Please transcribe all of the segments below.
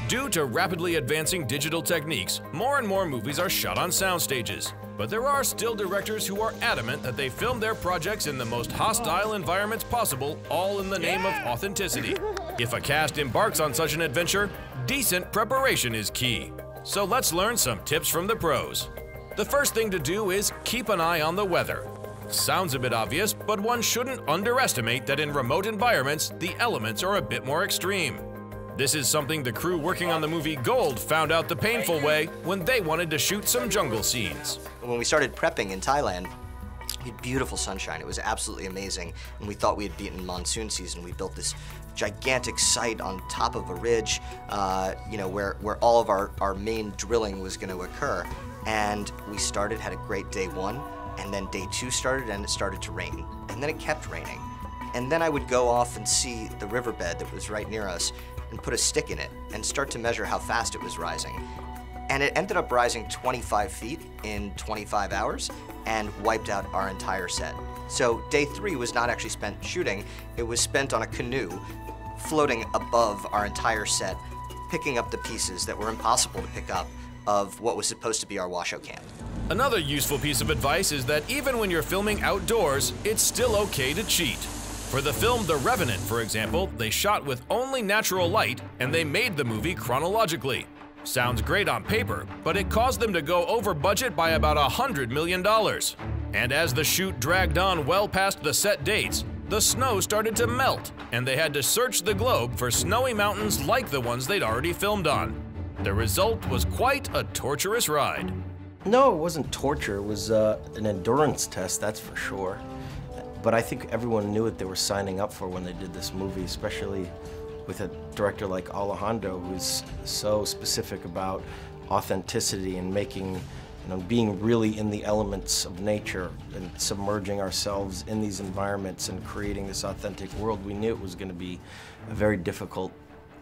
Due to rapidly advancing digital techniques, more and more movies are shot on sound stages. But there are still directors who are adamant that they film their projects in the most hostile environments possible, all in the name of authenticity. If a cast embarks on such an adventure, decent preparation is key. So let's learn some tips from the pros. The first thing to do is keep an eye on the weather. Sounds a bit obvious, but one shouldn't underestimate that in remote environments, the elements are a bit more extreme. This is something the crew working on the movie Gold found out the painful way when they wanted to shoot some jungle scenes. When we started prepping in Thailand, we had beautiful sunshine. It was absolutely amazing. And we thought we had beaten monsoon season. We built this gigantic site on top of a ridge, where all of our main drilling was going to occur. And we had a great day one, and then day two started, and it started to rain. And then it kept raining. And then I would go off and see the riverbed that was right near us and put a stick in it and start to measure how fast it was rising. And it ended up rising 25 feet in 25 hours and wiped out our entire set. So day three was not actually spent shooting, it was spent on a canoe floating above our entire set, picking up the pieces that were impossible to pick up of what was supposed to be our washout camp. Another useful piece of advice is that even when you're filming outdoors, it's still okay to cheat. For the film The Revenant, for example, they shot with only natural light and they made the movie chronologically. Sounds great on paper, but it caused them to go over budget by about $100 million. And as the shoot dragged on well past the set dates, the snow started to melt and they had to search the globe for snowy mountains like the ones they'd already filmed on. The result was quite a torturous ride. No, it wasn't torture. It was an endurance test, that's for sure. But I think everyone knew what they were signing up for when they did this movie, especially with a director like Alejandro, who's so specific about authenticity and making, being really in the elements of nature and submerging ourselves in these environments and creating this authentic world. We knew it was going to be a very difficult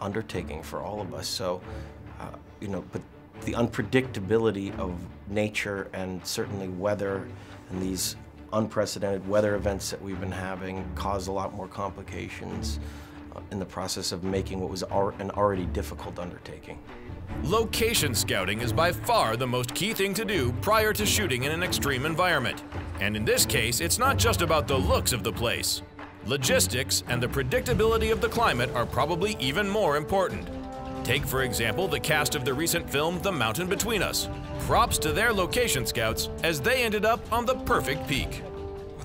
undertaking for all of us. So, but the unpredictability of nature and certainly weather and these unprecedented weather events that we've been having caused a lot more complications in the process of making what was an already difficult undertaking. Location scouting is by far the most key thing to do prior to shooting in an extreme environment. And in this case, it's not just about the looks of the place. Logistics and the predictability of the climate are probably even more important. Take, for example, the cast of the recent film The Mountain Between Us. Props to their location scouts as they ended up on the perfect peak.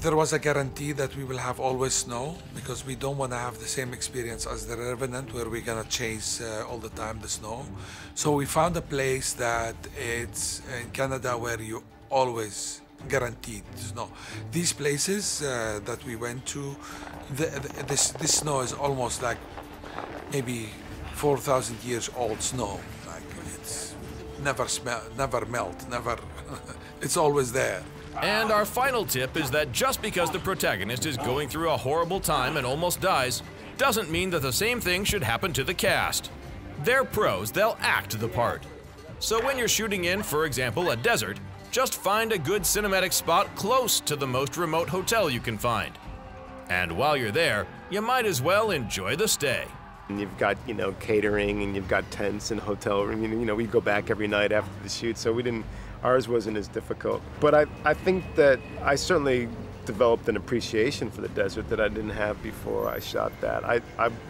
There was a guarantee that we will have always snow because we don't want to have the same experience as the Revenant where we're going to chase all the time the snow. So we found a place that it's in Canada where you always guaranteed snow. These places that we went to, this snow is almost like maybe 4,000 years old snow. Like it's never melt, it's always there. And our final tip is that just because the protagonist is going through a horrible time and almost dies, doesn't mean that the same thing should happen to the cast. They're pros, they'll act the part. So when you're shooting in, for example, a desert, just find a good cinematic spot close to the most remote hotel you can find. And while you're there, you might as well enjoy the stay. And you've got, catering and you've got tents and hotel room. We go back every night after the shoot, so ours wasn't as difficult. But I think that I certainly developed an appreciation for the desert that I didn't have before I shot that. I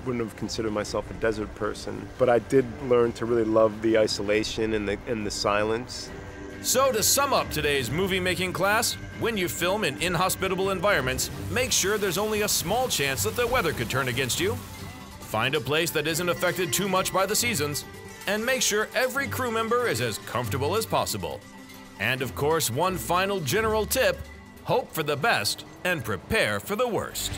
wouldn't have considered myself a desert person, but I did learn to really love the isolation and the silence. So to sum up today's movie-making class, when you film in inhospitable environments, make sure there's only a small chance that the weather could turn against you. Find a place that isn't affected too much by the seasons, and make sure every crew member is as comfortable as possible. And of course, one final general tip, hope for the best and prepare for the worst.